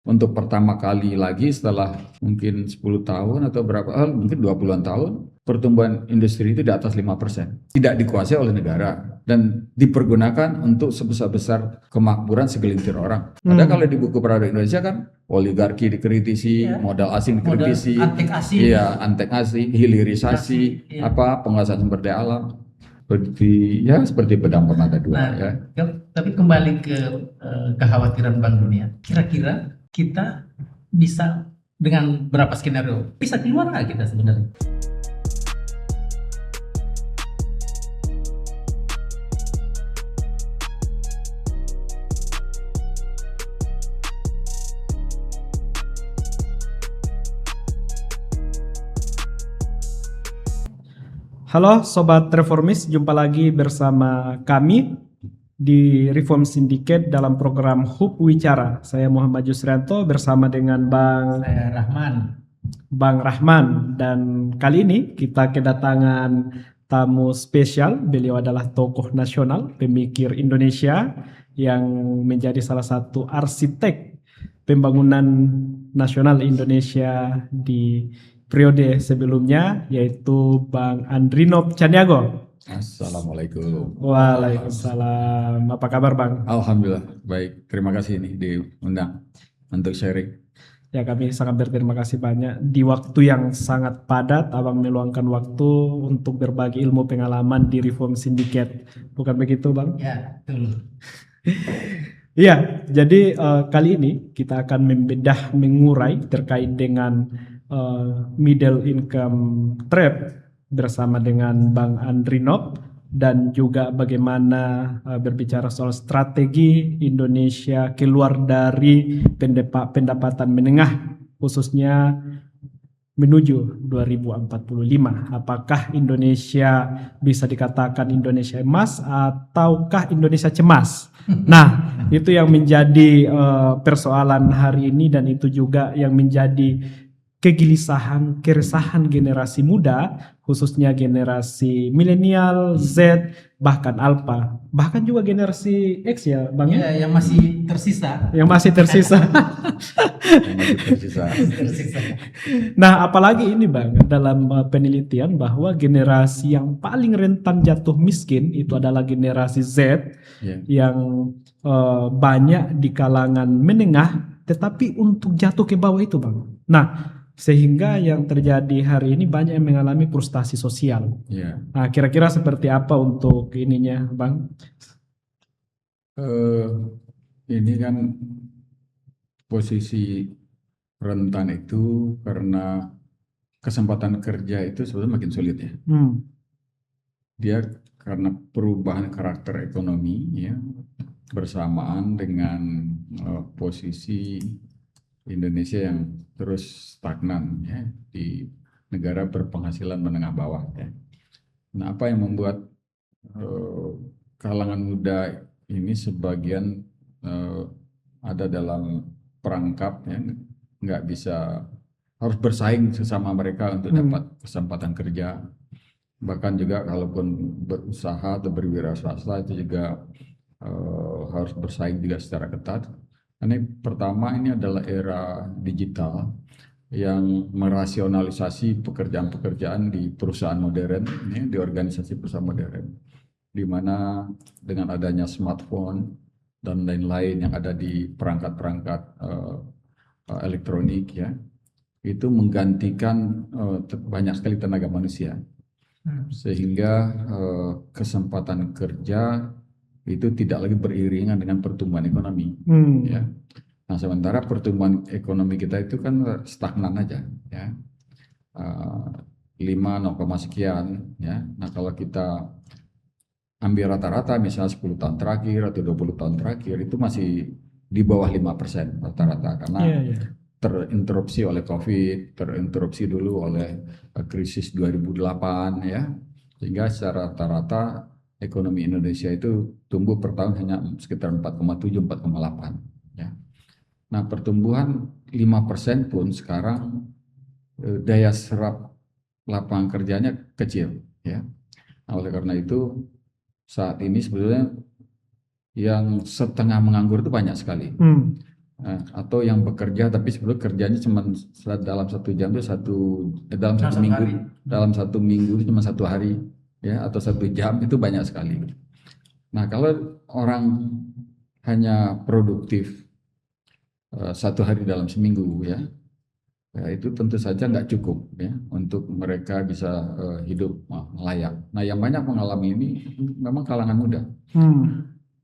untuk pertama kali lagi setelah mungkin 10 tahun atau mungkin 20-an tahun, pertumbuhan industri itu di atas 5%. Tidak dikuasai oleh negara dan dipergunakan untuk sebesar-besar kemakmuran segelintir orang. Padahal kalau di buku peradaban Indonesia kan oligarki dikritisi, modal asing dikritisi, antek asing, hilirisasi, penguasaan sumber daya alam. Seperti pedang Permata II. Tapi kembali ke kekhawatiran Bank Dunia, kira-kira kita bisa dengan berapa skenario bisa keluar nggak kita sebenarnya? Halo Sobat Reformis, jumpa lagi bersama kami di Reform Syndicate dalam program Hub Wicara. Saya Muhammad Yusrianto bersama dengan Saya Rahman. Bang Rahman, dan kali ini kita kedatangan tamu spesial. Beliau adalah tokoh nasional, pemikir Indonesia yang menjadi salah satu arsitek pembangunan nasional Indonesia di periode sebelumnya, yaitu Bang Andrinov Caniago. Assalamualaikum. Waalaikumsalam. Apa kabar Bang? Alhamdulillah baik. Terima kasih nih diundang untuk sharing. Ya, kami sangat berterima kasih banyak. Di waktu yang sangat padat, Abang meluangkan waktu untuk berbagi ilmu pengalaman di Reform Syndicate. Bukan begitu Bang? Ya, betul. Iya, jadi kali ini kita akan mengurai terkait dengan middle income trap bersama dengan Bang Andrinov, dan juga bagaimana berbicara soal strategi Indonesia keluar dari pendapatan menengah, khususnya menuju 2045. Apakah Indonesia bisa dikatakan Indonesia emas ataukah Indonesia cemas? Nah, itu yang menjadi persoalan hari ini, dan itu juga yang menjadi kegelisahan, keresahan generasi muda, khususnya generasi milenial, Z, bahkan Alpha, bahkan juga generasi X ya Bang? Ya, yang masih tersisa. Yang masih tersisa. Nah, apalagi ini Bang, dalam penelitian bahwa generasi yang paling rentan jatuh miskin itu adalah generasi Z, yang banyak di kalangan menengah, tetapi untuk jatuh ke bawah itu Bang. Nah, sehingga yang terjadi hari ini banyak yang mengalami frustasi sosial. Nah, kira-kira seperti apa untuk ininya Bang? Ini kan posisi rentan itu karena kesempatan kerja itu sebetulnya makin sulit ya. Dia karena perubahan karakter ekonomi ya, bersamaan dengan posisi Indonesia yang terus stagnan ya di negara berpenghasilan menengah bawah ya. Nah, apa yang membuat kalangan muda ini sebagian ada dalam perangkap ya, nggak bisa, harus bersaing sesama mereka untuk dapat kesempatan kerja. Bahkan juga kalaupun berusaha atau berwira swasta itu juga harus bersaing juga secara ketat. Ini pertama, ini adalah era digital yang merasionalisasi pekerjaan-pekerjaan di perusahaan modern, ya, di organisasi perusahaan modern, di mana dengan adanya smartphone dan lain-lain yang ada di perangkat-perangkat elektronik ya, itu menggantikan banyak sekali tenaga manusia, sehingga kesempatan kerja itu tidak lagi beriringan dengan pertumbuhan ekonomi. Ya. Nah, sementara pertumbuhan ekonomi kita itu kan stagnan aja ya, 5, sekian ya. Nah, kalau kita ambil rata-rata misalnya 10 tahun terakhir atau 20 tahun terakhir, itu masih di bawah 5% rata-rata, karena terinterupsi oleh COVID, terinterupsi dulu oleh krisis 2008 ya, sehingga secara rata-rata ekonomi Indonesia itu tumbuh per tahun hanya sekitar 4,7, 4,8 ya. Nah, pertumbuhan 5% pun sekarang daya serap lapangan kerjanya kecil ya. Nah, oleh karena itu saat ini sebetulnya yang setengah menganggur itu banyak sekali. atau yang bekerja tapi sebetulnya kerjanya cuma dalam 1 jam itu dalam satu Satu minggu, hari. dalam 1 minggu itu cuma 1 hari ya, atau 1 jam, itu banyak sekali. Nah, kalau orang hanya produktif 1 hari dalam seminggu ya, itu tentu saja nggak cukup ya untuk mereka bisa hidup layak. Nah, yang banyak mengalami ini memang kalangan muda.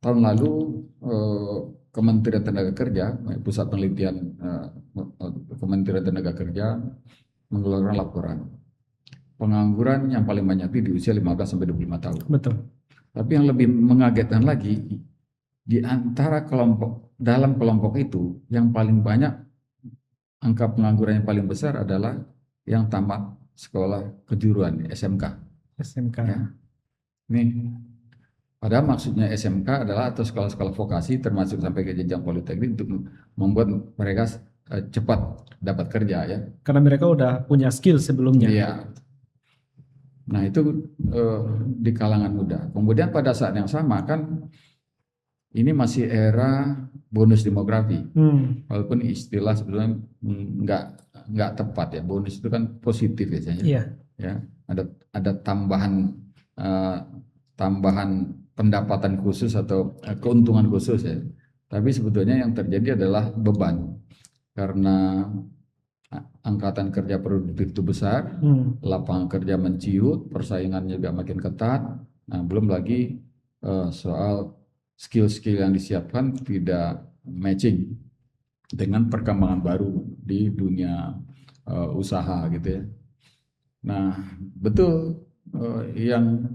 Tahun lalu Kementerian Tenaga Kerja, Pusat Penelitian Kementerian Tenaga Kerja mengeluarkan laporan pengangguran yang paling banyak itu di usia 15 sampai 25 tahun. Betul. Tapi yang lebih mengagetkan lagi, di antara dalam kelompok itu yang paling banyak angka pengangguran yang paling besar adalah yang tamat sekolah kejuruan SMK. SMK. Ya. Nih, padahal maksudnya SMK adalah atau sekolah-sekolah vokasi termasuk sampai ke jenjang politeknik untuk membuat mereka cepat dapat kerja ya. Karena mereka udah punya skill sebelumnya. Iya. Nah, itu di kalangan muda. Kemudian pada saat yang sama kan ini masih era bonus demografi. Walaupun istilah sebetulnya nggak tepat ya. Bonus itu kan positif biasanya. Iya. Ya, ada tambahan pendapatan khusus atau keuntungan khusus ya. Tapi sebetulnya yang terjadi adalah beban karena angkatan kerja produktif itu besar, lapangan kerja menciut, persaingannya juga makin ketat. Nah, belum lagi soal skill-skill yang disiapkan tidak matching dengan perkembangan baru di dunia usaha gitu ya. Nah, betul yang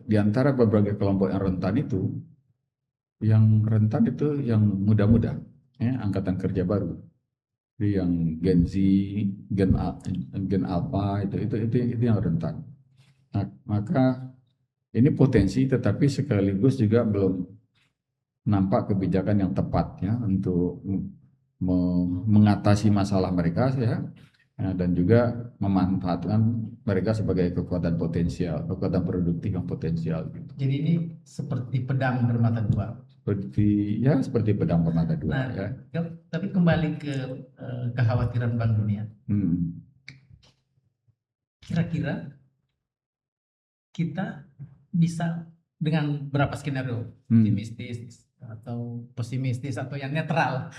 di antara berbagai kelompok yang rentan itu yang muda-muda, ya, angkatan kerja baru. Yang Gen Z, Gen Alpha itu yang rentan. Nah, maka ini potensi, tetapi sekaligus juga belum nampak kebijakan yang tepat ya untuk mengatasi masalah mereka ya, dan juga memanfaatkan mereka sebagai kekuatan potensial, kekuatan produktif yang potensial. Gitu. Jadi ini seperti pedang bermata dua. Seperti pedang bermata dua. Nah, ya. Tapi kembali ke kekhawatiran Bank Dunia. Kira-kira kita bisa dengan berapa skenario, optimistis atau pesimistis atau yang netral,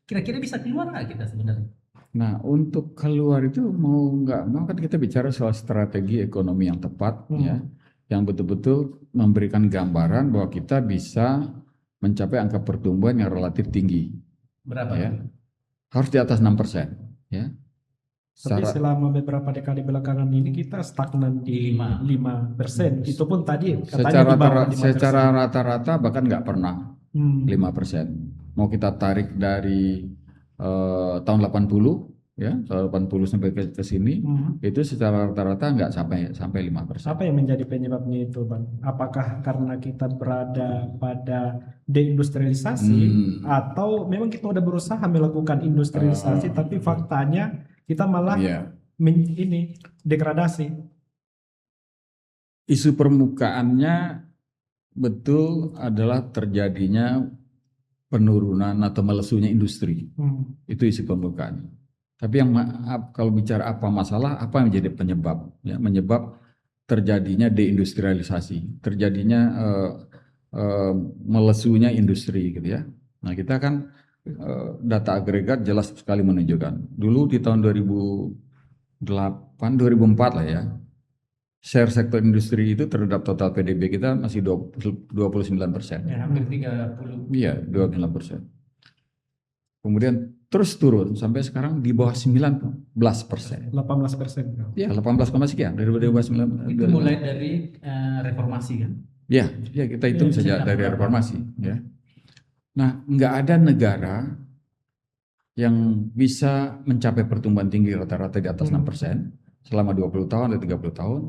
kira-kira bisa keluar nggak kita sebenarnya? Nah, untuk keluar itu mau nggak mau kan kita bicara soal strategi ekonomi yang tepat ya, yang betul-betul memberikan gambaran bahwa kita bisa mencapai angka pertumbuhan yang relatif tinggi. Berapa? Ya? Harus di atas 6% ya. Tapi selama beberapa dekade belakangan ini kita stagnan di 5%. Itu pun tadi katanya di bawah 5%. Secara rata-rata bahkan nggak pernah 5%. Mau kita tarik dari tahun 80 ya, tahun 80 sampai ke sini itu secara rata-rata nggak sampai 5%. Apa yang menjadi penyebabnya itu, Bang? Apakah karena kita berada pada deindustrialisasi atau memang kita udah berusaha melakukan industrialisasi tapi faktanya kita malah ini degradasi? Isu permukaannya betul adalah terjadinya penurunan atau melesunya industri. Itu isu permukaan. Tapi yang kalau bicara apa masalah, apa yang menjadi penyebab? Ya, menyebab terjadinya deindustrialisasi, terjadinya melesunya industri, gitu ya. Nah, kita kan data agregat jelas sekali menunjukkan. Dulu di tahun 2008, 2004 lah ya, share sektor industri itu terhadap total PDB kita masih 29%. Ya, hampir 30. Iya, 29%. Kemudian terus turun sampai sekarang di bawah 19%. 18%. Iya, 18, sekian dari 2009. Itu mulai dari reformasi kan? Ya, kita hitung saja dari reformasi. Ya. Nah, nggak ada negara yang bisa mencapai pertumbuhan tinggi rata-rata di atas 6% selama 20 tahun atau 30 tahun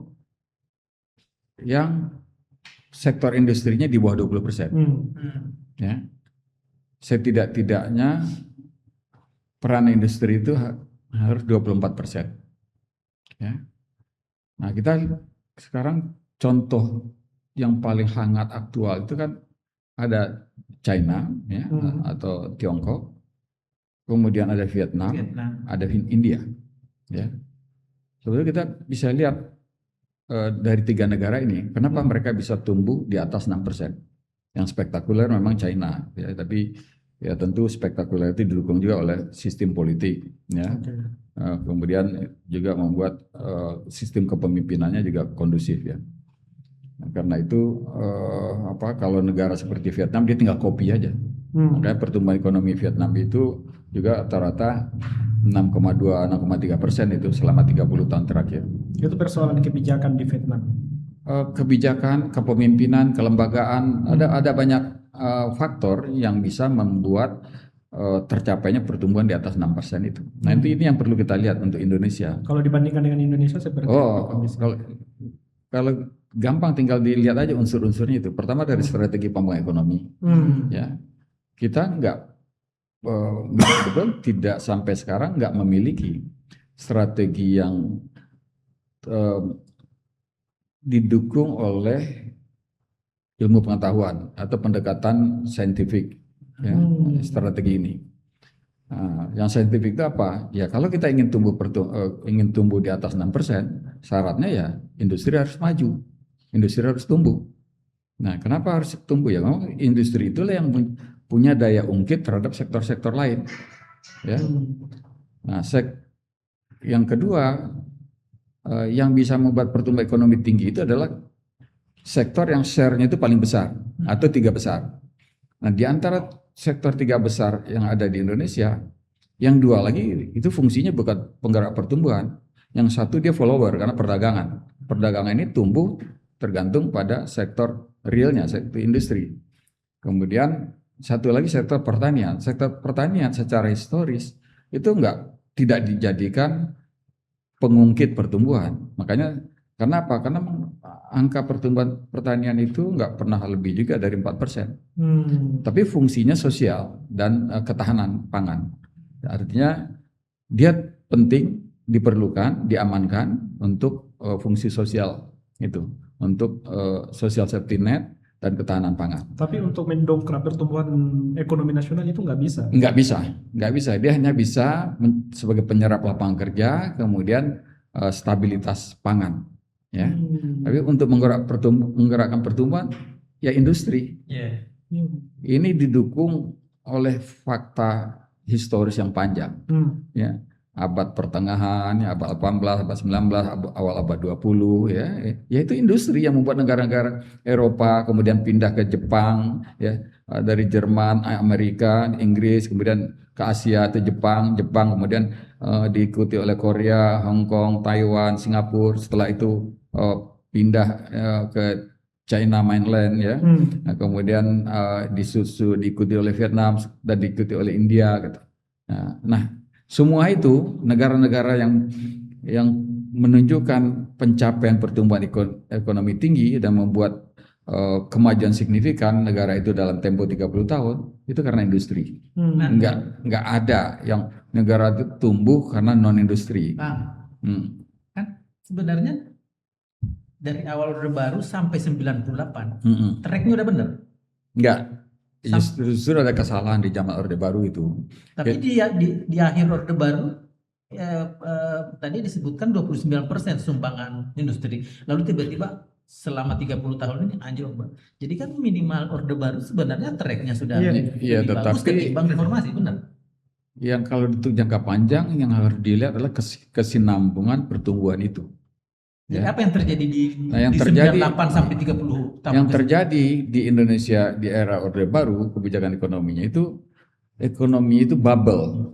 yang sektor industrinya di bawah 20%. Ya. Setidak-tidaknya peran industri itu harus 24%. Ya. Nah, kita sekarang contoh yang paling hangat aktual itu kan ada China ya, atau Tiongkok, kemudian ada Vietnam, ada India ya. Sebenarnya kita bisa lihat dari 3 negara ini kenapa mereka bisa tumbuh di atas 6%. Yang spektakuler memang China ya, tapi ya tentu spektakuler itu didukung juga oleh sistem politik ya. Kemudian juga membuat sistem kepemimpinannya juga kondusif ya. Nah, karena itu kalau negara seperti Vietnam dia tinggal copy aja. Makanya pertumbuhan ekonomi Vietnam itu juga rata-rata 6,2-6,3% itu selama 30 tahun terakhir. Itu persoalan kebijakan di Vietnam. Kebijakan, kepemimpinan, kelembagaan, ada banyak faktor yang bisa membuat tercapainya pertumbuhan di atas 6% itu. Nah, ini yang perlu kita lihat untuk Indonesia. Kalau dibandingkan dengan Indonesia seperti apa kondisinya? Kalau gampang tinggal dilihat aja unsur-unsurnya itu. Pertama dari strategi pembangunan ekonomi. Ya. Kita tidak sampai sekarang nggak memiliki strategi yang didukung oleh ilmu pengetahuan atau pendekatan saintifik ya, strategi ini. Nah, yang saintifik itu apa? Ya kalau kita ingin tumbuh di atas 6%, syaratnya ya industri harus maju, industri harus tumbuh. Nah, kenapa harus tumbuh ya? Memang industri itulah yang punya daya ungkit terhadap sektor-sektor lain. Ya. Nah, yang kedua yang bisa membuat pertumbuhan ekonomi tinggi itu adalah sektor yang share-nya itu paling besar atau 3 besar. Nah, di antara sektor 3 besar yang ada di Indonesia, yang 2 lagi itu fungsinya bukan penggerak pertumbuhan. Yang satu dia follower karena perdagangan. Perdagangan ini tumbuh tergantung pada sektor realnya, sektor industri. Kemudian satu lagi sektor pertanian. Sektor pertanian secara historis itu tidak dijadikan pengungkit pertumbuhan. Makanya kenapa? Karena angka pertumbuhan pertanian itu nggak pernah lebih juga dari 4%. Tapi fungsinya sosial dan ketahanan pangan. Artinya dia penting, diperlukan, diamankan untuk fungsi sosial itu, untuk social safety net dan ketahanan pangan. Tapi untuk mendongkrak pertumbuhan ekonomi nasional itu nggak bisa. Nggak bisa. Dia hanya bisa sebagai penyerap lapangan kerja, kemudian stabilitas pangan. Ya. Tapi untuk menggerakkan pertumbuhan, ya industri. Ini didukung oleh fakta historis yang panjang. Ya. Abad pertengahan, ya, abad 18, abad 19, awal abad 20 ya. Yaitu industri yang membuat negara-negara Eropa kemudian pindah ke Jepang ya, dari Jerman, Amerika, Inggris, kemudian ke Asia atau Jepang kemudian diikuti oleh Korea, Hong Kong, Taiwan, Singapura, setelah itu pindah ke China mainland ya. Nah, kemudian diikuti oleh Vietnam dan diikuti oleh India gitu. Nah, semua itu negara-negara yang menunjukkan pencapaian pertumbuhan ekonomi tinggi dan membuat kemajuan signifikan negara itu dalam tempo 30 tahun itu karena industri. Enggak ada yang negara itu tumbuh karena non industri. Kan sebenarnya dari awal Orde Baru sampai 98 tracknya udah bener. Enggak. Justru ada kesalahan di zaman Orde Baru itu. Tapi di akhir Orde Baru tadi disebutkan 29% sumbangan industri. Lalu tiba-tiba selama 30 tahun ini anjlok. Jadi kan minimal Orde Baru sebenarnya tracknya sudah lebih bagus ketimbang reformasi, benar? Yang kalau untuk jangka panjang yang harus dilihat adalah kesinambungan pertumbuhan itu. Jadi apa yang terjadi di 98 sampai 30 tahun? Yang terjadi di Indonesia di era Orde Baru, kebijakan ekonominya itu ekonomi itu bubble.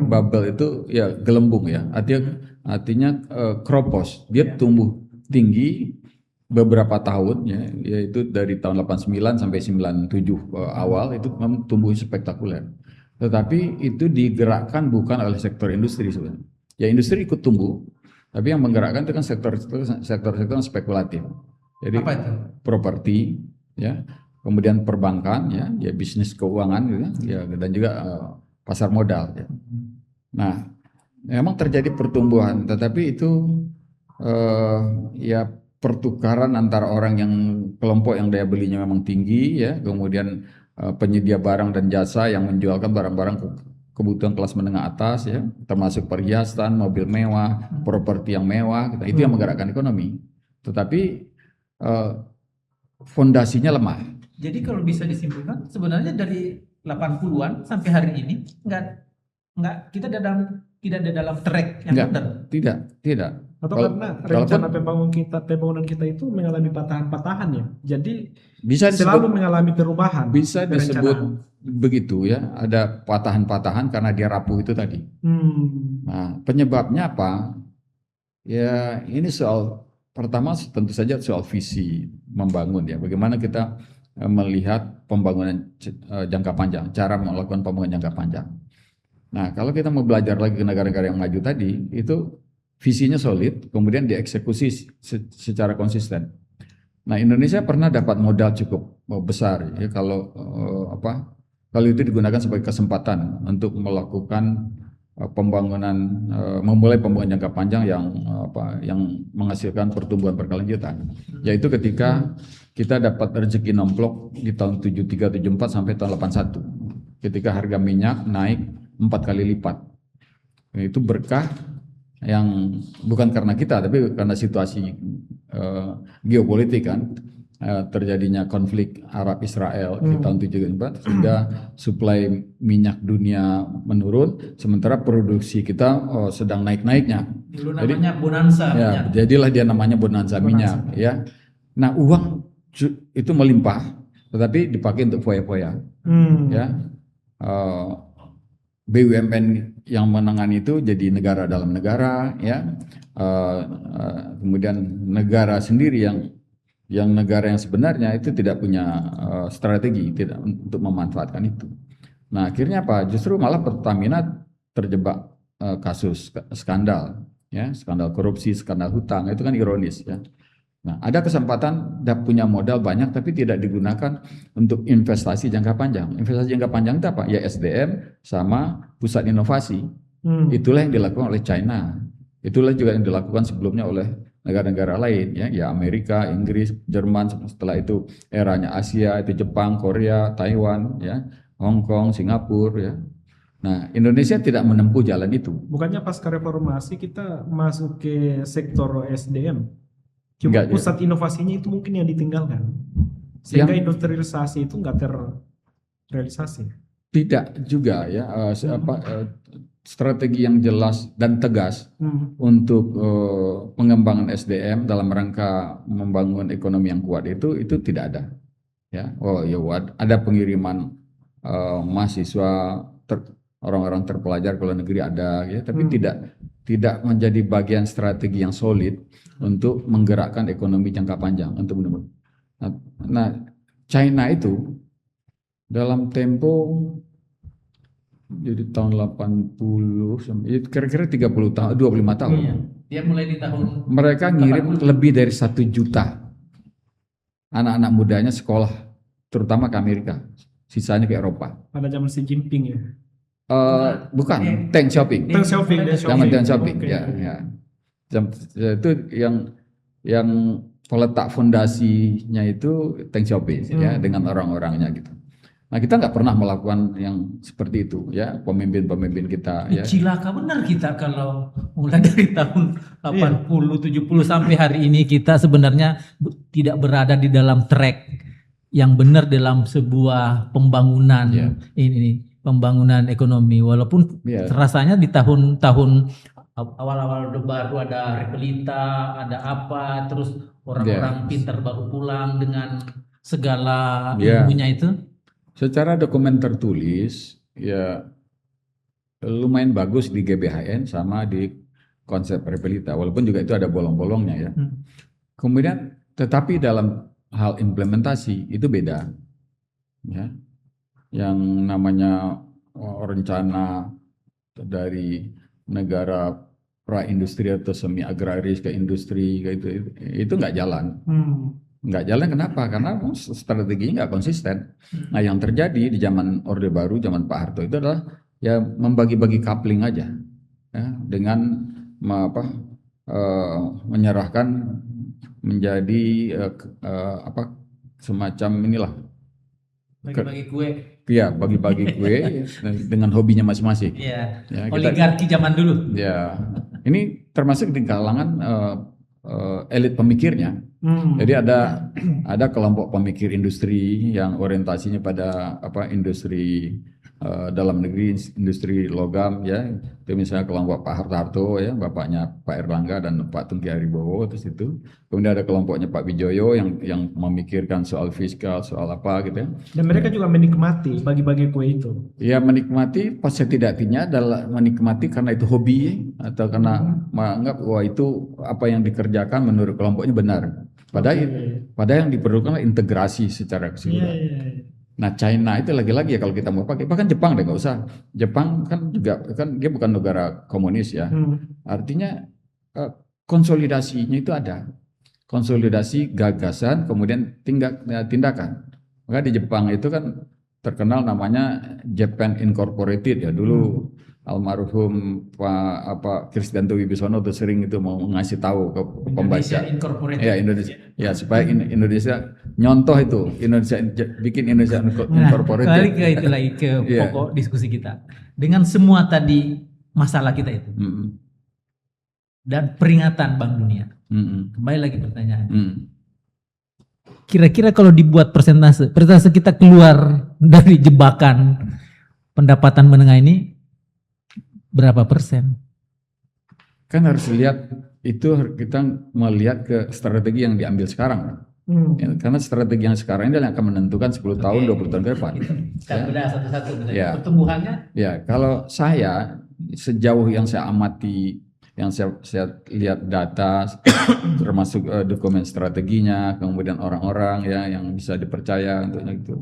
Bubble itu ya gelembung ya. Artinya kropos. Dia tumbuh tinggi beberapa tahun ya, yaitu dari tahun 89 sampai 97 awal itu memang tumbuh spektakuler. Tetapi itu digerakkan bukan oleh sektor industri sebenarnya. Ya industri ikut tumbuh. Tapi yang menggerakkan itu kan sektor spekulatif. Jadi apa itu? Properti, ya, kemudian perbankan, ya bisnis keuangan, ya, dan juga pasar modal. Ya. Nah, memang terjadi pertumbuhan, tetapi itu ya pertukaran antara orang yang kelompok yang daya belinya memang tinggi, ya, kemudian penyedia barang dan jasa yang menjualkan barang-barang kebutuhan kelas menengah atas ya, termasuk perhiasan, mobil mewah, properti yang mewah, gitu. Itu yang menggerakkan ekonomi. Tetapi fondasinya lemah. Jadi kalau bisa disimpulkan sebenarnya dari 80-an sampai hari ini nggak kita tidak ada dalam track yang Enggak, benar. tidak. Atau Kalau- karena kalaupun- rencana pembangunan kita itu mengalami patahan-patahan ya. Jadi Bisa selalu disebut, mengalami perubahan. bisa disebut perencanaan. begitu ya. Ada patahan-patahan karena dia rapuh itu tadi. Hmm. Nah, penyebabnya apa? Ya, ini pertama tentu saja soal visi membangun ya. Bagaimana kita melihat pembangunan jangka panjang, cara melakukan pembangunan jangka panjang. Nah, kalau kita mau belajar lagi ke negara-negara yang maju tadi, itu visinya solid, kemudian dieksekusi secara konsisten. Nah, Indonesia pernah dapat modal cukup besar ya kalau kalau itu digunakan sebagai kesempatan untuk melakukan memulai pembangunan jangka panjang yang menghasilkan pertumbuhan berkelanjutan. Yaitu ketika kita dapat rezeki nomplok di tahun 73-74 sampai tahun 81. Ketika harga minyak naik 4 kali lipat. Itu berkah yang bukan karena kita, tapi karena situasi geopolitik kan, terjadinya konflik Arab Israel di tahun 74 sehingga suplai minyak dunia menurun, sementara produksi kita sedang naik-naiknya. Dulu namanya bonansa Ya, minyak. jadilah dia namanya bonanza minyak ya. Nah, uang itu melimpah, tetapi dipakai untuk foya-foya ya. BUMN yang menangani itu jadi negara dalam negara ya. Kemudian negara sendiri yang negara yang sebenarnya itu tidak punya strategi tidak untuk memanfaatkan itu. Nah, akhirnya apa? Justru malah Pertamina terjebak kasus skandal ya, skandal korupsi, skandal hutang, itu kan ironis ya. Nah, ada kesempatan punya modal banyak tapi tidak digunakan untuk investasi jangka panjang. Investasi jangka panjang itu apa? Ya SDM sama pusat inovasi. Itulah yang dilakukan oleh China. Itulah juga yang dilakukan sebelumnya oleh negara-negara lain ya Amerika, Inggris, Jerman, setelah itu eranya Asia, itu Jepang, Korea, Taiwan ya, Hong Kong, Singapura ya. Nah, Indonesia tidak menempuh jalan itu. Bukannya pasca reformasi kita masuk ke sektor SDM? Cuma Enggak, pusat inovasinya itu mungkin yang ditinggalkan. Sehingga industrialisasi itu nggak terrealisasi. Tidak juga ya, strategi yang jelas dan tegas untuk pengembangan SDM dalam rangka membangun ekonomi yang kuat itu tidak ada. Ya, ada pengiriman mahasiswa orang-orang terpelajar ke luar negeri ada, ya, tapi tidak menjadi bagian strategi yang solid untuk menggerakkan ekonomi jangka panjang untuk menembus. Nah, China itu dalam tempo jadi tahun 80 sampai kira-kira 30 tahun, 25 tahun. Iya. Dia mulai di tahun Mereka ngirim lebih dari 1 juta anak-anak mudanya sekolah, terutama ke Amerika, sisanya ke Eropa. Pada zaman Xi Jinping ya. Bukan, Deng Xiaoping. Deng Xiaoping, Zaman Deng Xiaoping, Oke. ya. Itu yang peletak fondasinya itu Deng Xiaoping ya, dengan orang-orangnya gitu. Nah, kita nggak pernah melakukan yang seperti itu ya, pemimpin-pemimpin kita ya. Cilaka benar kita kalau mulai dari tahun 80, 70 sampai hari ini kita sebenarnya tidak berada di dalam track yang benar dalam sebuah pembangunan ini pembangunan ekonomi, walaupun rasanya di tahun-tahun awal-awal Orde Baru ada Repelita, ada apa, terus orang-orang pintar baru pulang dengan segala ilmunya itu. Secara dokumen tertulis ya lumayan bagus di GBHN sama di konsep Repelita, walaupun juga itu ada bolong-bolongnya ya. Kemudian tetapi dalam hal implementasi itu beda ya. Yang namanya rencana dari negara pra-industri atau semi agraris ke industri itu nggak jalan. Nggak jalan kenapa? Karena strateginya nggak konsisten. Nah, yang terjadi di zaman Orde Baru, zaman Pak Harto itu adalah ya membagi-bagi coupling aja ya, dengan menyerahkan menjadi semacam inilah Bagi-bagi kue. ya bagi-bagi kue dengan hobinya masing-masing. Iya. Ya, Oligarki zaman dulu. ya ini termasuk di kalangan elit pemikirnya. Jadi ada kelompok pemikir industri yang orientasinya pada industri dalam negeri, industri logam ya. Itu misalnya kelompok Pak Hartarto ya, bapaknya Pak Erlangga dan Pak Tungki Haribowo terus itu. Kemudian ada kelompoknya Pak Wijoyo yang memikirkan soal fiskal, soal apa gitu ya. Dan mereka juga menikmati bagi-bagi kue itu. Ya menikmati pas setidaknya adalah menikmati karena itu hobi atau karena menganggap wah itu apa yang dikerjakan menurut kelompoknya benar. Padahal yang diperlukan adalah integrasi secara keseluruhan. Nah China itu lagi-lagi ya kalau kita mau pakai, bahkan Jepang deh nggak usah. Jepang kan juga kan dia bukan negara komunis ya. Artinya konsolidasinya itu ada. Konsolidasi gagasan kemudian tindakan. Maka di Jepang itu kan terkenal namanya Japan Incorporated ya dulu. Almarhum Pak Krisdanto Wibisono tuh sering itu mau ngasih tahu ke pembaca. Indonesia Incorporated. Ya Indonesia, ya supaya Indonesia nyontoh itu Indonesia bikin Indonesia Incorporated. Balik ke itu lagi ke pokok diskusi kita. Dengan semua tadi masalah kita itu dan peringatan Bank Dunia. Kembali lagi pertanyaan. Kira-kira kalau dibuat persentase kita keluar dari jebakan pendapatan menengah ini berapa persen? Kan harus lihat itu kita melihat ke strategi yang diambil sekarang. Ya, karena strategi yang sekarang ini yang akan menentukan 10 tahun, 20 tahun ke depan. Kita bedah satu-satu. Ya. Pertumbuhannya? Ya, kalau saya sejauh yang saya amati, yang saya lihat data, termasuk dokumen strateginya, kemudian orang-orang ya yang bisa dipercaya untuk itu,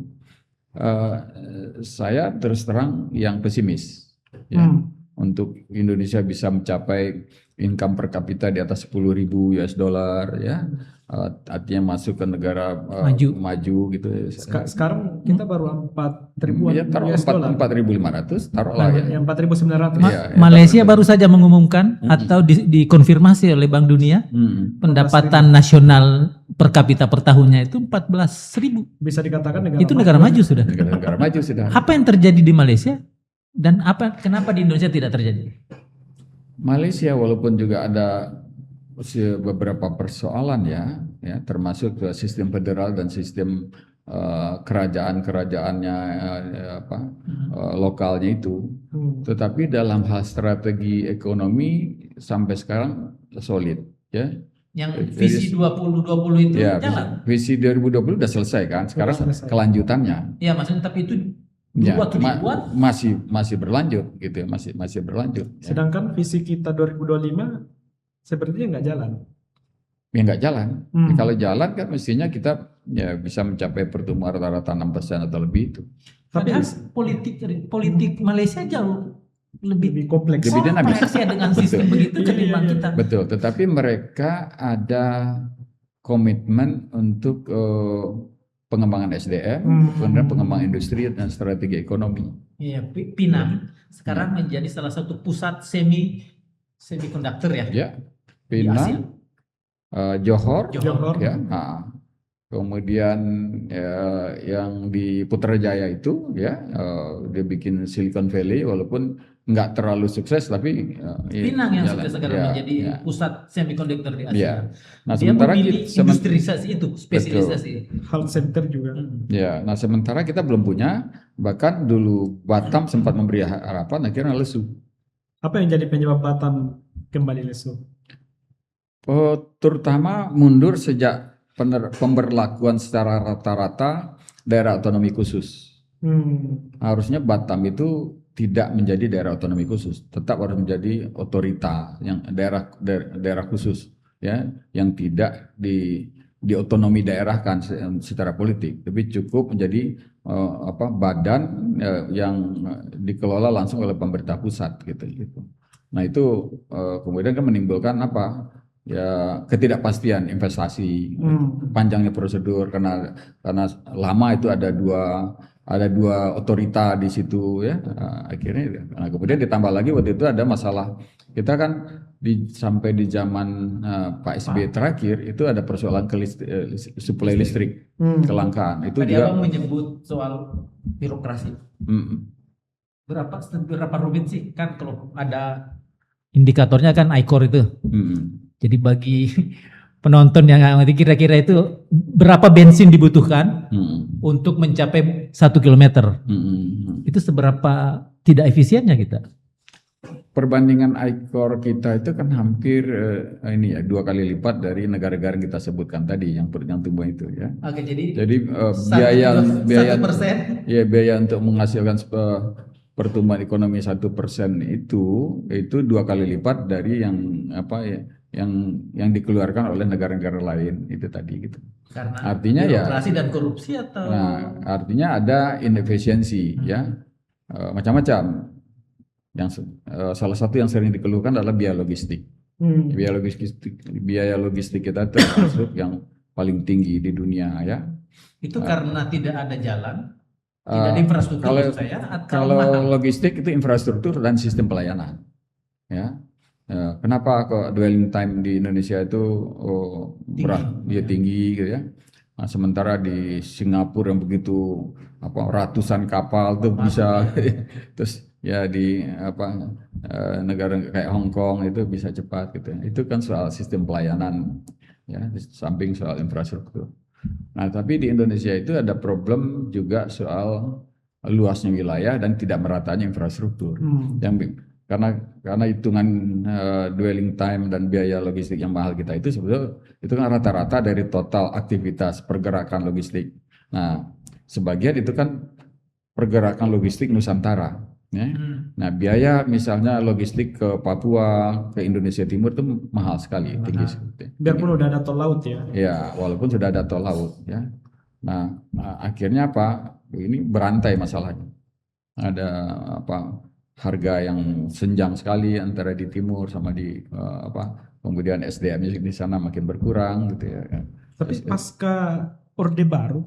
saya terus terang yang pesimis. Ya. Untuk Indonesia bisa mencapai income per kapita di atas 10.000 US dollar ya, artinya masuk ke negara maju gitu. Sekarang kita baru 4.000-an ya, taruh US dollar. 4.500 taruhlah ya. Yang 4.900. Malaysia baru saja mengumumkan atau dikonfirmasi oleh Bank Dunia pendapatan nasional per kapita per tahunnya itu 14.000. Bisa dikatakan negara maju sudah. Negara maju sudah. Apa yang terjadi di Malaysia? Dan kenapa di Indonesia tidak terjadi? Malaysia walaupun juga ada beberapa persoalan ya termasuk sistem federal dan sistem kerajaannya lokalnya itu, tetapi dalam hal strategi ekonomi sampai sekarang solid ya. Yang visi 2020 itu jalan. Visi 2020 udah selesai kan, sekarang kelanjutannya. Ya maksudnya tapi itu masih berlanjut gitu ya, masih berlanjut. Sedangkan visi kita 2025 sepertinya nggak jalan. Ya nggak jalan. Kalau jalan kan mestinya kita ya bisa mencapai pertumbuhan rata-rata 6% atau lebih itu. Tapi politik Malaysia jauh lebih kompleks. Lebih dinamis ya dengan sistem begitu ketimbang kita. Betul. Tetapi mereka ada komitmen untuk pengembangan SDM, kemudian pengembangan industri dan strategi ekonomi. Iya, Pinang sekarang menjadi salah satu pusat semikonduktor ya. Ya, Pinang, Johor. Ya, kemudian yang di Putrajaya itu ya dia bikin Silicon Valley walaupun nggak terlalu sukses tapi Pinang yang sukses sekarang menjadi pusat semikonduktor di Asia. Ya. Nah, dia sementara industrialisasi itu spesialisasi. Health center juga. Ya, nah sementara kita belum punya, bahkan dulu Batam sempat memberi harapan akhirnya lesu. Apa yang jadi penyebab Batam kembali lesu? Terutama mundur sejak pemberlakuan secara rata-rata daerah otonomi khusus. Harusnya Batam itu tidak menjadi daerah otonomi khusus, tetap harus menjadi otorita yang daerah khusus ya, yang tidak diotonomi daerahkan secara politik, tapi cukup menjadi badan yang dikelola langsung oleh pemerintah pusat gitu. Nah itu kemudian kan menimbulkan ya ketidakpastian investasi, panjangnya prosedur karena lama itu ada dua otorita di situ ya, akhirnya kemudian ditambah lagi waktu itu ada masalah Kita kan sampai di zaman Pak SBY terakhir itu ada persoalan suplai listrik, kelangkaan. Itu Tadi juga Abang menyebut soal birokrasi. Berapa rumit sih kan kalau ada indikatornya kan ICOR itu. Jadi bagi penonton yang nggak ngerti kira-kira itu berapa bensin dibutuhkan untuk mencapai 1 kilometer. Itu seberapa tidak efisiennya kita? Perbandingan ICOR kita itu kan hampir 2 kali lipat dari negara-negara yang kita sebutkan tadi yang tumbuh itu ya. Oke, jadi biaya 1%. Ya, biaya untuk menghasilkan pertumbuhan ekonomi 1% itu 2 kali lipat dari yang dikeluarkan oleh negara-negara lain itu tadi gitu. Karena artinya birokrasi dan korupsi atau? Nah, artinya ada inefisiensi ya, macam-macam. Yang salah satu yang sering dikeluhkan adalah biaya logistik. Biaya logistik kita termasuk yang paling tinggi di dunia ya. Itu karena tidak ada jalan, tidak ada infrastruktur maksud saya, atau kalau mahal? logistik itu infrastruktur dan sistem pelayanan. Ya. Kenapa kok dwelling time di Indonesia itu tinggi gitu ya. Nah, sementara di Singapura yang begitu ratusan kapal tuh bisa terus ya di negara kayak Hong Kong itu bisa cepat gitu. Itu kan soal sistem pelayanan ya, di samping soal infrastruktur. Nah, tapi di Indonesia itu ada problem juga soal luasnya wilayah dan tidak meratanya infrastruktur. Karena hitungan dwelling time dan biaya logistik yang mahal kita itu sebetulnya itu kan rata-rata dari total aktivitas pergerakan logistik. Nah, sebagian itu kan pergerakan logistik Nusantara. Ya. Nah, biaya misalnya logistik ke Papua, ke Indonesia Timur itu mahal sekali, tinggi. Biarpun udah ada tol laut ya. Ya, walaupun sudah ada tol laut ya. Nah, akhirnya ini berantai masalahnya. Ada harga yang senjang sekali antara di timur sama di kemudian SDM di sana makin berkurang gitu ya. Tapi pasca Orde Baru,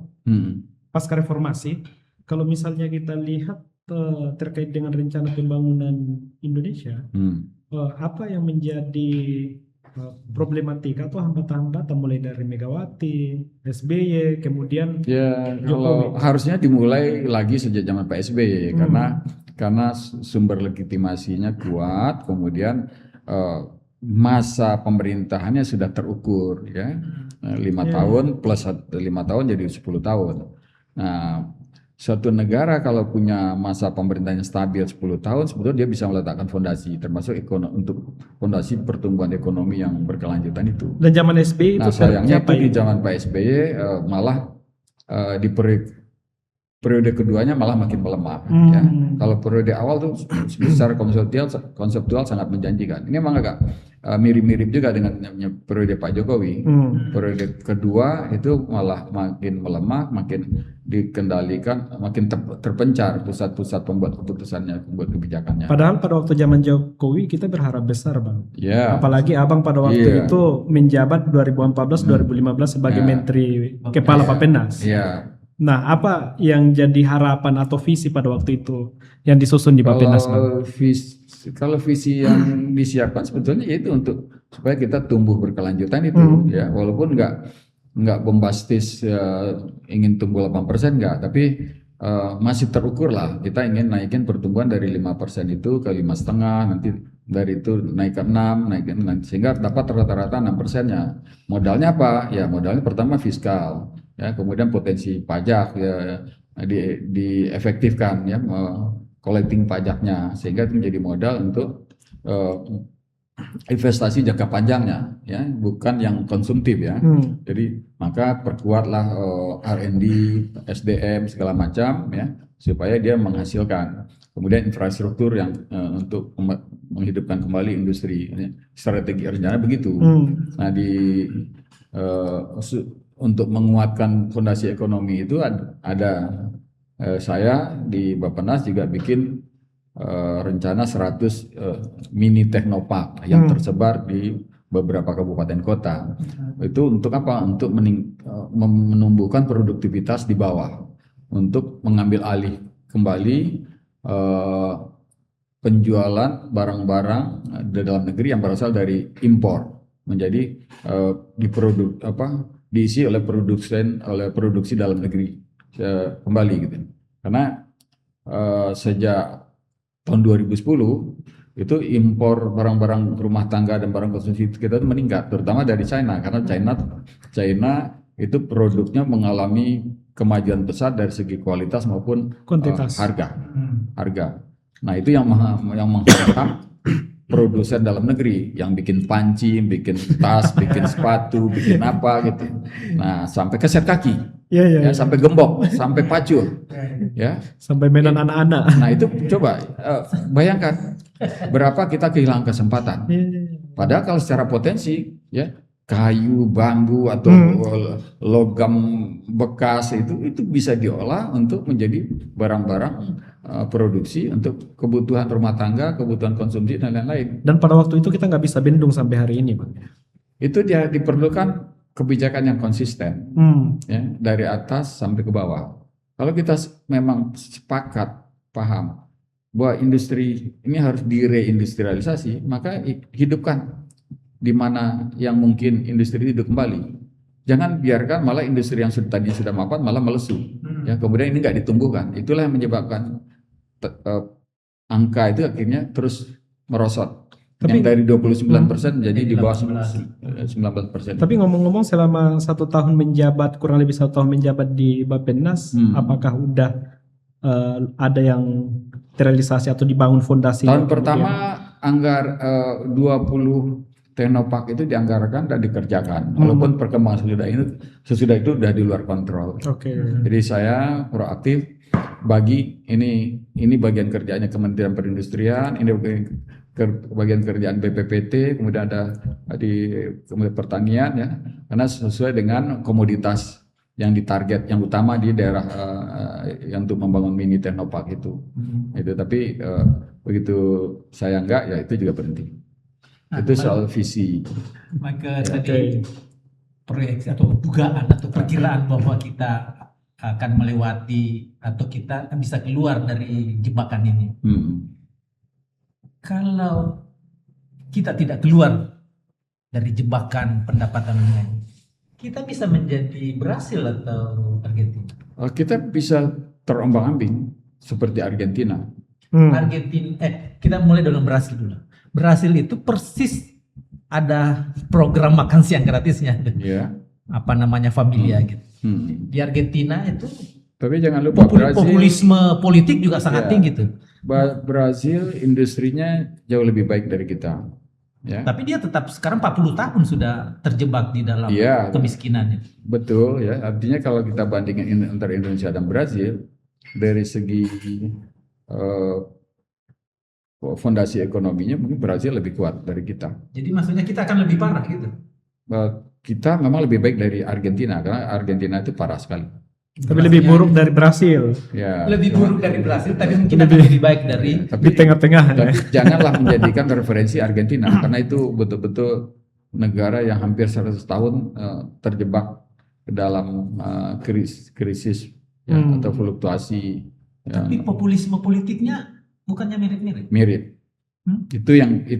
pasca reformasi, kalau misalnya kita lihat terkait dengan rencana pembangunan Indonesia, apa yang menjadi problematika atau hambatan-hambatan mulai dari Megawati, SBY, kemudian Jokowi? Harusnya dimulai lagi sejak zaman Pak SBY karena sumber legitimasinya kuat, kemudian masa pemerintahannya sudah terukur ya, 5 tahun plus 5 tahun jadi 10 tahun. Nah, suatu negara kalau punya masa pemerintahan stabil 10 tahun, sebetulnya dia bisa meletakkan fondasi, termasuk untuk fondasi pertumbuhan ekonomi yang berkelanjutan itu. Dan zaman SBY itu sayangnya di zaman Pak SBY malah di periode keduanya malah makin melemah. Ya. Kalau periode awal tuh secara konseptual sangat menjanjikan. Ini memang agak mirip-mirip juga dengan periode Pak Jokowi. Periode kedua itu malah makin melemah, makin dikendalikan, makin terpencar pusat-pusat pembuat keputusannya, pembuat kebijakannya. Padahal pada waktu zaman Jokowi kita berharap besar, Bang. Yeah. Apalagi Abang pada waktu itu menjabat 2014-2015 sebagai Menteri Kepala Bappenas. Nah, apa yang jadi harapan atau visi pada waktu itu yang disusun di Bappenas? Kalau visi yang disiapkan sebetulnya itu untuk supaya kita tumbuh berkelanjutan itu ya, walaupun nggak bombastis ingin tumbuh 8% nggak, tapi masih terukur lah. Kita ingin naikin pertumbuhan dari 5% itu ke 5,5, nanti dari itu naik ke 6, sehingga dapat rata-rata 6%-nya. Modalnya apa? Ya modalnya pertama fiskal, ya kemudian potensi pajak ya diefektifkan ya, collecting pajaknya, sehingga itu menjadi modal untuk investasi jangka panjangnya ya, bukan yang konsumtif ya. Jadi maka perkuatlah R&D, SDM segala macam ya, supaya dia menghasilkan. Kemudian infrastruktur yang untuk menghidupkan kembali industri, strategi rencana begitu. Nah untuk menguatkan fondasi ekonomi itu ada saya di Bappenas juga bikin rencana 100 mini teknopark yang tersebar di beberapa kabupaten kota. Itu untuk apa? Untuk menumbuhkan produktivitas di bawah, untuk mengambil alih kembali penjualan barang-barang di dalam negeri yang berasal dari impor menjadi diisi oleh produksi dalam negeri kembali gitu. Karena sejak tahun 2010 itu impor barang-barang rumah tangga dan barang konsumsi kita itu meningkat, terutama dari China, karena China itu produknya mengalami kemajuan besar dari segi kualitas maupun Kuantitas. harga. Nah, itu yang menghantam produsen dalam negeri yang bikin panci, bikin tas, bikin sepatu, bikin apa gitu. Nah, sampai ke set kaki, ya, sampai gembok, sampai pacul, ya, sampai mainan anak-anak. Nah, itu coba bayangkan berapa kita kehilangan kesempatan. Padahal kalau secara potensi, ya, kayu, bambu atau logam bekas itu bisa diolah untuk menjadi barang-barang produksi untuk kebutuhan rumah tangga, kebutuhan konsumsi dan lain-lain. Dan pada waktu itu kita nggak bisa bendung sampai hari ini, Bang. Itu dia diperlukan kebijakan yang konsisten, ya, dari atas sampai ke bawah. Kalau kita memang sepakat paham bahwa industri ini harus direindustrialisasi, maka hidupkan di mana yang mungkin industri hidup kembali. Jangan biarkan malah industri yang tadinya sudah mapan malah melesu. Ya, kemudian ini nggak ditumbuhkan. Itulah yang menyebabkan angka itu akhirnya terus merosot. Yang dari 29% jadi di bawah 19%. Tapi ngomong-ngomong, selama 1 tahun menjabat, kurang lebih 1 tahun menjabat di Bappenas, apakah udah ada yang terrealisasi atau dibangun fondasi? Tahun pertama 20 Teknopark itu dianggarkan dan dikerjakan, walaupun perkembangan sesudah itu udah di luar kontrol. Jadi saya proaktif bagi ini bagian kerjaannya Kementerian Perindustrian, ini bagian kerjaan BPPT, kemudian ada di Kementerian Pertanian, ya, karena sesuai dengan komoditas yang ditarget yang utama di daerah yang untuk membangun mini Teknopark itu. Tapi begitu saya enggak, ya itu juga berhenti. Itu soal visi. Maka tadi proyeksi atau dugaan atau perkiraan bahwa kita akan melewati atau kita bisa keluar dari jebakan ini. Kalau kita tidak keluar dari jebakan pendapatan ini, kita bisa menjadi Brasil atau Argentina? Kita bisa terombang-ambing seperti Argentina. Kita mulai dengan Brasil dulu. Brasil itu persis ada program makan siang gratisnya, apa namanya, Familia gitu. Di Argentina itu, tapi jangan lupa populisme politik juga sangat tinggi tuh. Brasil industrinya jauh lebih baik dari kita. Ya. Tapi dia tetap sekarang 40 tahun sudah terjebak di dalam kemiskinannya. Betul, ya. Artinya kalau kita bandingin antara Indonesia dan Brasil dari segi fondasi ekonominya, mungkin Brasil lebih kuat dari kita. Jadi maksudnya kita akan lebih parah gitu? Kita memang lebih baik dari Argentina, karena Argentina itu parah sekali. Tapi lebih buruk dari Brasil. Ya, lebih buruk dari Brasil, tapi mungkin akan lebih baik dari di tengah-tengah. Tapi janganlah menjadikan referensi Argentina, karena itu betul-betul negara yang hampir 100 tahun terjebak ke dalam krisis atau fluktuasi. Tapi populisme politiknya bukannya mirip-mirip? Mirip. Itu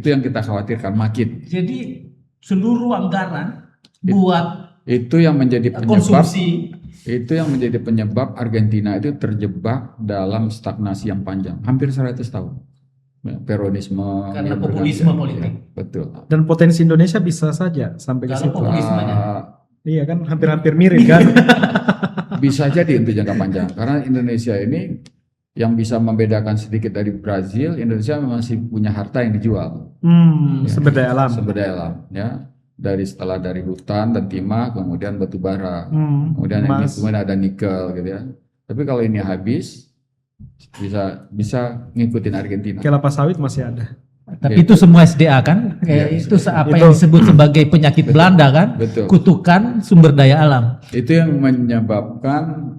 yang kita khawatirkan makin. Jadi seluruh anggaran buat itu yang menjadi penyebab konsumsi. Itu yang menjadi penyebab Argentina itu terjebak dalam stagnasi yang panjang, hampir 100 tahun. Peronisme. Karena populisme politik. Betul. Dan potensi Indonesia bisa saja sampai ke situ. Iya kan, hampir-hampir mirip kan. Bisa jadi untuk jangka panjang, karena Indonesia ini yang bisa membedakan sedikit dari Brasil, Indonesia masih punya harta yang dijual. Sumber daya alam. Sumber daya alam, ya. Dari hutan dan timah, kemudian batu bara, kemudian ada nikel, gitu ya. Tapi kalau ini habis, bisa ngikutin Argentina. Kelapa sawit masih ada. Tapi itu semua SDA kan? Itu apa yang disebut sebagai penyakit Belanda kan? Betul. Kutukan sumber daya alam. Itu yang menyebabkan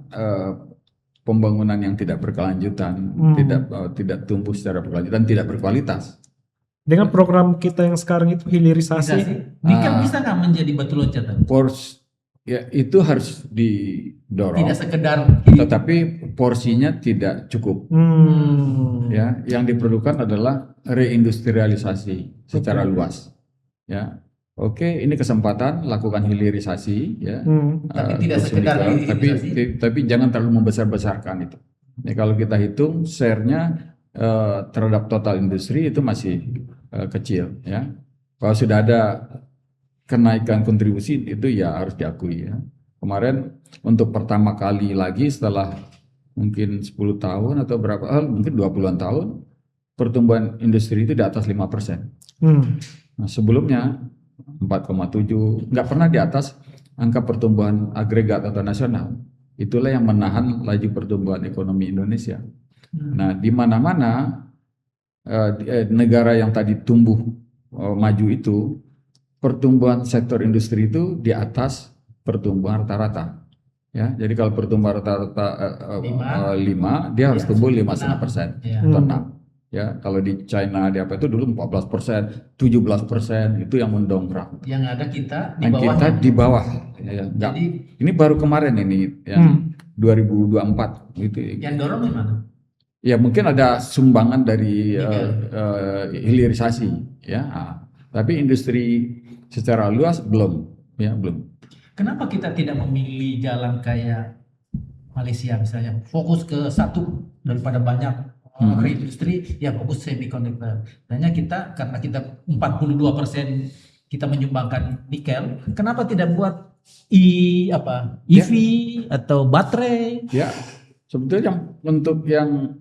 pembangunan yang tidak berkelanjutan, tidak tumbuh secara berkelanjutan, tidak berkualitas. Dengan program kita yang sekarang itu hilirisasi, nikel bisa nggak menjadi batu loncatan? Ya, itu harus didorong, Tidak sekedar tetapi porsinya tidak cukup. Ya, yang diperlukan adalah reindustrialisasi secara luas. Ya, oke, ini kesempatan lakukan hilirisasi, ya, Tapi tidak khusus sekedar nikel, hilirisasi. tapi jangan terlalu membesar-besarkan itu. Ya, kalau kita hitung share-nya terhadap total industri itu masih kecil, ya. Kalau sudah ada kenaikan kontribusi itu ya harus diakui, ya. Kemarin untuk pertama kali lagi setelah mungkin 10 tahun atau berapa, mungkin 20-an tahun, pertumbuhan industri itu di atas 5%. Nah, sebelumnya 4,7, nggak pernah di atas angka pertumbuhan agregat atau nasional. Itulah yang menahan laju pertumbuhan ekonomi Indonesia. Nah, di mana-mana negara yang tadi tumbuh maju itu, pertumbuhan sektor industri itu di atas pertumbuhan rata-rata. Ya, jadi kalau pertumbuhan rata-rata 5, dia harus tumbuh 5,5% atau 6. Ya, kalau di China di apa itu dulu 14%, 17% itu yang mendongkrak. Yang ada kita di Nah, bawahnya. kita di bawah. Ya, enggak. Jadi Ini baru kemarin ini yang 2024 gitu. yang dorong gimana? Ya mungkin ada sumbangan dari hilirisasi, ya. Tapi industri secara luas belum, ya belum. Kenapa kita tidak memilih jalan kayak Malaysia misalnya, fokus ke satu daripada banyak industri, ya fokus semiconductor. Hanya kita karena kita 42% kita menyumbangkan nikel, kenapa tidak buat EV atau baterai? Ya, sebetulnya untuk yang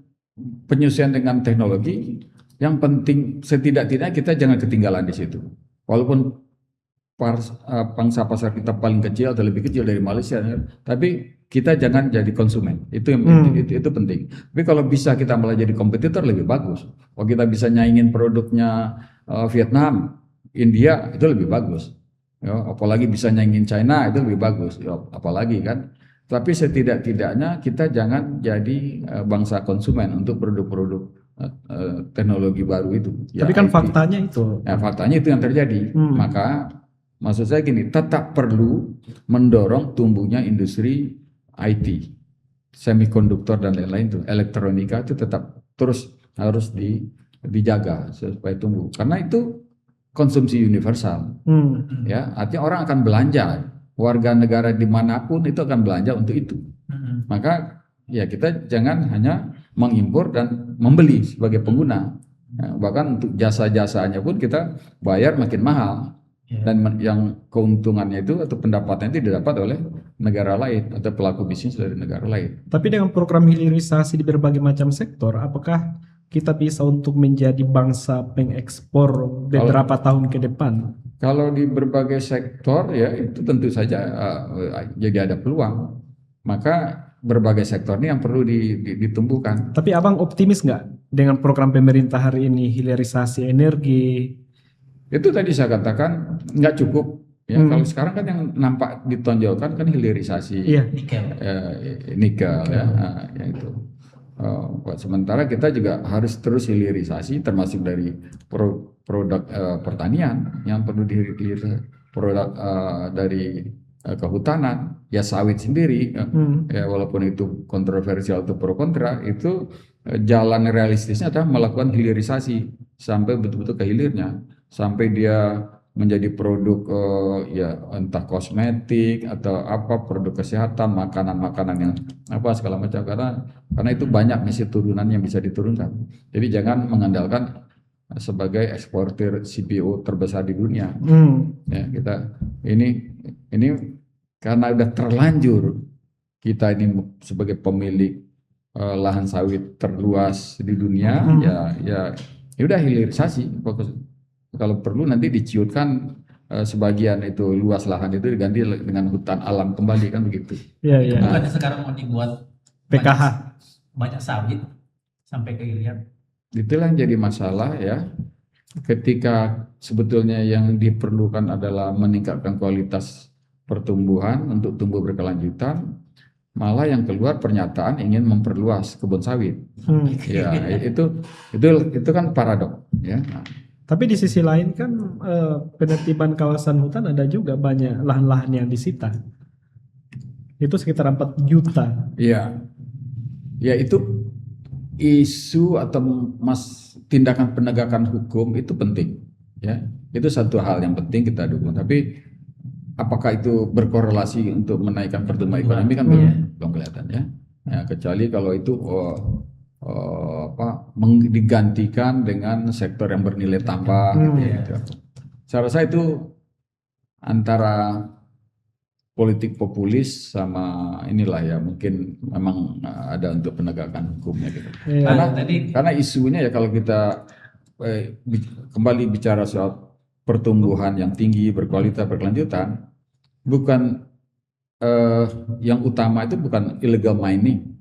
penyesuaian dengan teknologi, yang penting setidak-tidaknya kita jangan ketinggalan di situ. Walaupun pangsa pasar kita paling kecil atau lebih kecil dari Malaysia, tapi kita jangan jadi konsumen. Itu yang itu penting. Tapi kalau bisa kita malah jadi kompetitor lebih bagus. Kalau kita bisa nyaingin produknya Vietnam, India, itu lebih bagus. Ya, apalagi bisa nyaingin China, itu lebih bagus. Ya, apalagi kan. Tapi setidak-tidaknya kita jangan jadi bangsa konsumen untuk produk-produk teknologi baru itu. Tapi kan faktanya itu. Ya, faktanya itu yang terjadi. Maka maksud saya gini, tetap perlu mendorong tumbuhnya industri IT, semikonduktor dan lain-lain itu, elektronika itu tetap terus harus dijaga supaya tumbuh. Karena itu konsumsi universal. Ya, artinya orang akan belanja. Warga negara dimanapun itu akan belanja untuk itu. Maka ya kita jangan hanya mengimpor dan membeli sebagai pengguna. Ya, bahkan untuk jasa-jasanya pun kita bayar makin mahal. Dan yang keuntungannya itu atau pendapatannya itu didapat oleh negara lain atau pelaku bisnis dari negara lain. Tapi dengan program hilirisasi di berbagai macam sektor, apakah kita bisa untuk menjadi bangsa pengekspor beberapa tahun ke depan? Kalau di berbagai sektor ya itu tentu saja jadi ada peluang. Maka berbagai sektor ini yang perlu ditumbuhkan. Tapi abang optimis nggak dengan program pemerintah hari ini, hilirisasi energi? Itu tadi saya katakan nggak cukup. Ya, kalau sekarang kan yang nampak ditonjolkan kan hilirisasi nikel ya, ya itu. Sementara kita juga harus terus hilirisasi termasuk dari produk pertanian yang perlu dihilirisasi, produk dari kehutanan, ya sawit sendiri, ya walaupun itu kontroversial atau pro kontra, itu jalan realistisnya adalah melakukan hilirisasi sampai betul-betul ke hilirnya, sampai dia menjadi produk ya entah kosmetik atau apa, produk kesehatan, makanan-makanan yang apa segala macam, karena itu banyak misi turunan yang bisa diturunkan. Jadi jangan mengandalkan sebagai eksportir CPO terbesar di dunia. Ya, kita ini karena udah terlanjur kita ini sebagai pemilik lahan sawit terluas di dunia, ya udah hilirisasi fokus. Kalau perlu nanti diciutkan sebagian itu luas lahan itu diganti dengan hutan alam kembali, kan begitu. Iya. Bukannya sekarang mau dibuat PKH banyak sawit sampai ke hilir. Itulah yang jadi masalah ya. Ketika sebetulnya yang diperlukan adalah meningkatkan kualitas pertumbuhan untuk tumbuh berkelanjutan, malah yang keluar pernyataan ingin memperluas kebun sawit. Ya itu kan paradok ya. Tapi di sisi lain kan penertiban kawasan hutan ada juga banyak lahan-lahan yang disita. Itu sekitar 4 juta. Iya, ya itu isu atau tindakan penegakan hukum itu penting, ya. Itu satu hal yang penting kita dukung. Tapi apakah itu berkorelasi untuk menaikkan pertumbuhan ekonomi kan belum kelihatan, ya. Ya, kecuali kalau itu digantikan dengan sektor yang bernilai tambah, gitu. Saya rasa itu antara politik populis sama inilah ya, mungkin memang ada untuk penegakan hukumnya gitu. Karena isunya ya kalau kita kembali bicara soal pertumbuhan yang tinggi, berkualitas, berkelanjutan, bukan yang utama itu bukan illegal mining.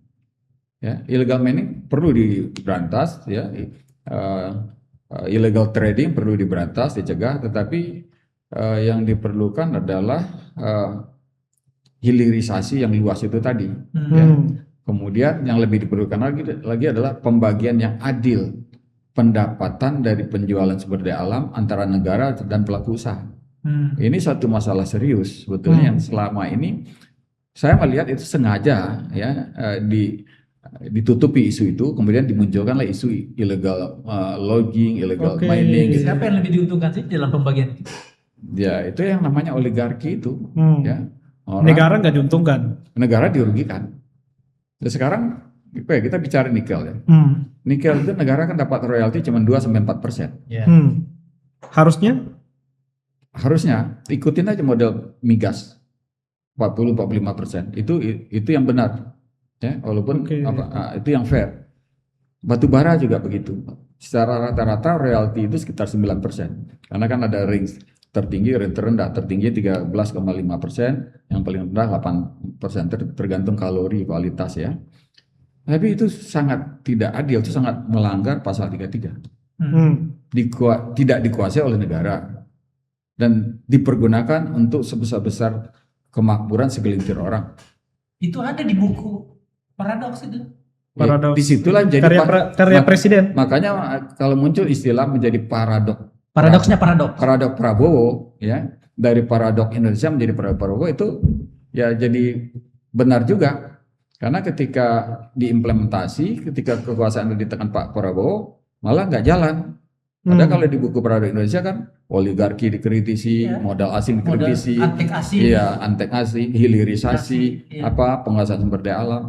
Ya, illegal mining perlu diberantas, ya. Illegal trading perlu diberantas, dicegah, tetapi yang diperlukan adalah hilirisasi yang luas itu tadi, ya. Kemudian yang lebih diperlukan lagi adalah pembagian yang adil pendapatan dari penjualan sumber daya alam antara negara dan pelaku usaha. Ini satu masalah serius sebetulnya yang selama ini saya melihat itu sengaja, ya, ditutupi isu itu, kemudian dimunculkanlah isu illegal logging, illegal mining. Gitu. Siapa yang lebih diuntungkan sih dalam pembagian? Ya itu yang namanya oligarki itu, ya. Negara nggak diuntungkan. Negara dirugikan. Dan sekarang kita bicara nikel, ya. Nikel itu negara kan dapat royalti cuma 2-4%. Yeah. Harusnya ikutin aja model migas 40-45%. Itu yang benar, ya. Walaupun itu yang fair. Batu bara juga begitu. Secara rata-rata royalti itu sekitar 9%. Karena kan ada range tertinggi, range terendah. Tertinggi 13,5%, yang paling rendah 8%, tergantung kalori, kualitas, ya. Tapi itu sangat tidak adil, itu sangat melanggar pasal 33. Tidak dikuasai oleh negara dan dipergunakan untuk sebesar-besar kemakmuran segelintir orang. Itu ada di buku Paradoks itu. Paradoks. Disitulah jadi karya presiden. Makanya kalau muncul istilah menjadi paradoks. Paradoksnya paradoks. Paradoks Prabowo, ya, dari paradoks Indonesia menjadi paradoks Prabowo itu ya jadi benar juga. Karena ketika diimplementasi, ketika kekuasaan di tangan Pak Prabowo malah nggak jalan. Padahal kalau di buku Paradoks Indonesia kan oligarki dikritisi, modal asing dikritisi, antek asing, iya, antek asing, hilirisasi, penguasaan sumber daya alam.